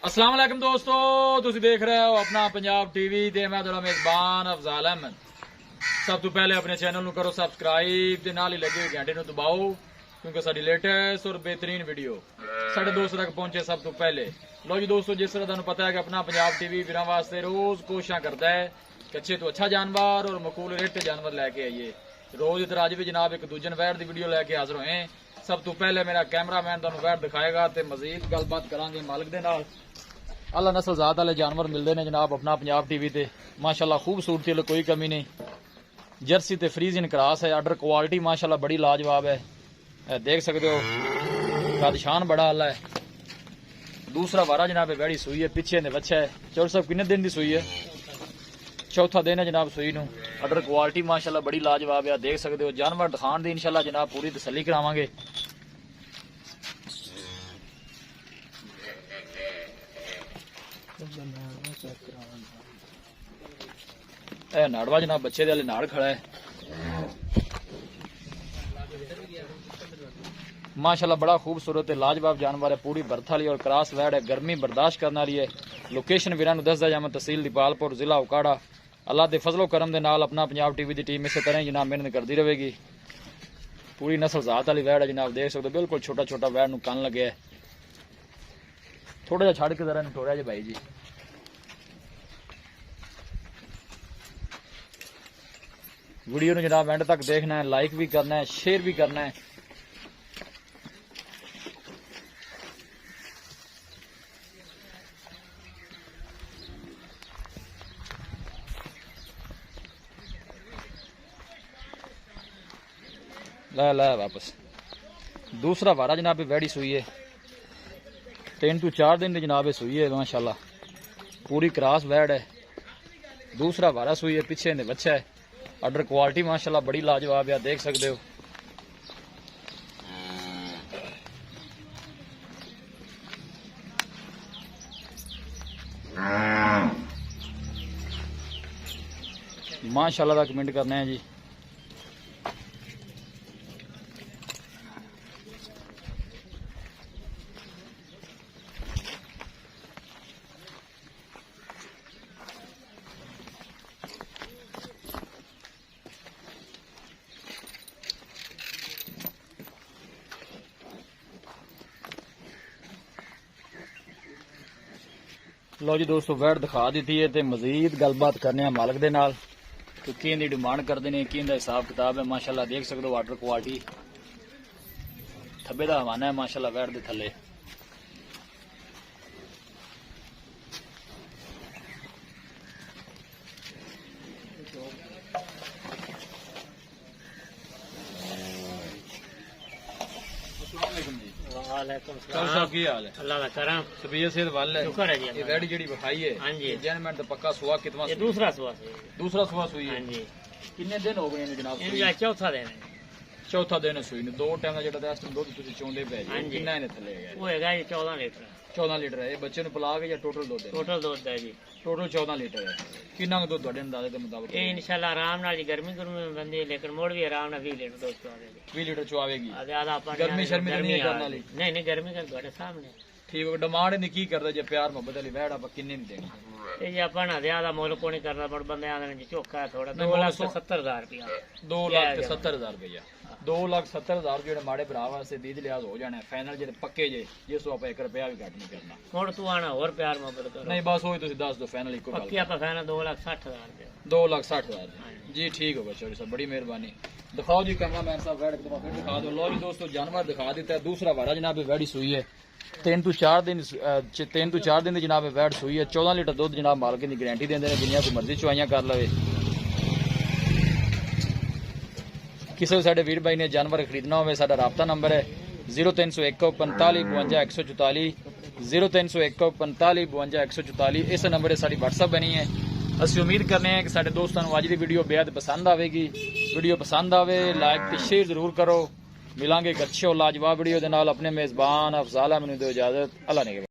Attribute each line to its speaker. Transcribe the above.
Speaker 1: अस्सलाम वालेकुम दोस्तों, तुसी देख रहे हो अपना पंजाब टीवी ते मैं तुहाडा मेजबान अफजाल अहमद। सब तो पहले अपने चैनल नू करो सब्सक्राइब ते नाल ही लगे घंटे नू दबाओ क्योंकि साडी लेटेस्ट और बेहतरीन वीडियो साडे दोस्तों तक पहुंचे सब तो पहले। लो जी दोस्तों, जिस तरह तुहानू पता है कि अपना पंजाब टीवी वीरां वास्ते रोज कोशिशां करता है कि अच्छे तो अच्छा जानवर और मकूल रेट जानवर लैके आइए। रोज इधर अज भी जनाब एक दूजन वैर की वीडियो लैके हाजिर होए। सब तो पहले मेरा कैमरामैन तुहानू वैर दिखाएगा ते मजीद गलबात करांगे मालिक दे नाल। अल्लाह नस्ल जात वाले जानवर मिलते हैं जनाब अपना पंजाब टीवी ते माशाल्लाह खूबसूरती वाली कोई कमी नहीं। जर्सी ते फ्रीजिन क्रॉस है, आर्डर क्वालिटी माशाल्लाह बड़ी लाजवाब है, देख सकते हो कदशान बड़ा आला है। दूसरा वारा जनाब बैड़ी सुई है, पीछे ने बच्चा है। चौर साहब कितने दिन की सुई है? चौथा दिन है जनाब सुई नू। आर्डर क्वालिटी माशाल्लाह बड़ी लाजवाब है, देख सकते हो। जानवर दिखाने दी इंशाल्लाह जनाब पूरी तसल्ली करावांगे। नाड़वा जनाब बच्चे दे नाड़ खड़ा है माशाल्लाह, बड़ा खूबसूरत है, लाजवाब जानवर है। पूरी बर्थ वाली और क्रॉस वैड है, गर्मी बर्दाश्त करने वाली है। लोकेशन वीरां नूं दसदा जावां, तहसील दीपालपुर, जिला उकाड़ा। अल्लाह दे फजलो करम दे नाल अपना पंजाब टीवी की टीम इस तरह जनाब मेहनत करती रहेगी। पूरी नस्ल जात वाली वैड है जनाब, देख सकते हो बिल्कुल छोटा छोटा वैड नूं कन लगे है। थोड़ा जिहा छड़ के जरा टोरिया जी भाई जी। वीडियो नूं जनाब एंड तक देखना है, लाइक भी करना है, शेयर भी करना है। ला वापस दूसरा वारा जनाब वैड़ी सुई है, 3 to 4 दिन की जनाब सुई है माशाल्लाह। पूरी क्रॉस वैड है, दूसरा वारा सुई है, पीछे ने बच्चा है। आर्डर क्वालिटी माशाल्लाह बड़ी लाजवाब है, देख सकते हो। माशाल्लाह का कमेंट करना है जी। लो जी दोस्तों, वैड दिखा दी है ते मजीद गलबात करने मालिक दे नाल तो की डिमांड करते हैं, की हिसाब किताब है। माशाल्लाह देख सकते हो वाटर क्वालिटी थब्बे का हवाना है माशाल्लाह वैड दे थले। की हाल है?
Speaker 2: अल्लाह का करम,
Speaker 1: तबीयत सेहत वाल है।
Speaker 2: शुक्र है जी।
Speaker 1: ये वैड जेडी बखाई है,
Speaker 2: हां जी,
Speaker 1: जनमेंट तो पक्का सुआ कितना?
Speaker 2: दूसरा सुआ
Speaker 1: सुई है।
Speaker 2: हां जी।
Speaker 1: कितने दिन हो गए ने जनाब?
Speaker 2: इनका चौथा दिन है।
Speaker 1: चौथा दिन सुई ने। 2 टाइम का जेड़ा इस टाइम दुध तुसी चोंदे पे जी, कितना इने थले है?
Speaker 2: वो हैगा जी 14 लीटर।
Speaker 1: 14 लीटर है। ये बच्चे नु पिला के या टोटल दुध है?
Speaker 2: टोटल दूध है जी,
Speaker 1: टोटल 14 लीटर है। कितना दुध ਤੁਹਾਡੇ अंदाजे के मुताबिक?
Speaker 2: ये इंशाल्लाह आराम नाल गर्मी में बंदी है, लेकिन मोड़ भी आराम नाल 20 लीटर दूध चुआवेगी।
Speaker 1: 20 लीटर चुआवेगी।
Speaker 2: ज्यादा पानी
Speaker 1: गर्मी शर्मी तो नहीं करने वाली?
Speaker 2: नहीं नहीं, गर्मी का ਤੁਹਾਡੇ सामने
Speaker 1: ठीक है। डिमांड नहीं की करदा जे प्यार मोहब्बत वाली वैड आप किन्ने नहीं देनी?
Speaker 2: ये जी अपना ज्यादा मोल को नहीं करना, बड़ बंदे आंदे जी चोखा है थोड़ा। 2,70,000 रुपया।
Speaker 1: 2,70,000 रुपया। 2,70,000 जो माड़े भरा वास्ते दीद लिहाज हो जाना है। फाइनल जे पक्के जे जिस आप 1 रुपया भी घट नहीं करना।
Speaker 2: मोड़ तू आना और प्यार मोहब्बत करो।
Speaker 1: नहीं बस वही तुसी दस दो फाइनल इको गल।
Speaker 2: पक्की आप फाइनल 2,60,000 रुपया।
Speaker 1: 2,60,000 जी। ठीक हो बच्चों साहब, बड़ी मेहरबानी। दिखाओ जी कैमरामैन साहब वैड एक दफा फिर दिखा दो। लो जी दोस्तों, जानवर दिखा देता है। दूसरा वारा जनाब वैडी सुई है, 3 to 4 दिन की जनाब वैड सुई है। 14 लीटर दुध जनाब मालक की गारंटी देंगे ने, जिन्नियां कोई मर्जी चुआइयां कर लवे। किसी साडे वीर भाई ने जानवर खरीदना हो, साडा राबता नंबर है 0301 45 52 144 0301 45 52 144। इस नंबर से साडी व्हाट्सएप बनी है। असं उम्मीद करने हैं कि साडे दोस्तों को अज की वीडियो बेहद पसंद आएगी। वीडियो पसंद आवे लाइक ते शेयर जरूर करो। मिलांगे एक अच्छे और लाजवाब वीडियो के नाल। अपने मेजबान अफजाल अहमद नूं दो इजाजत। अल्लाह ने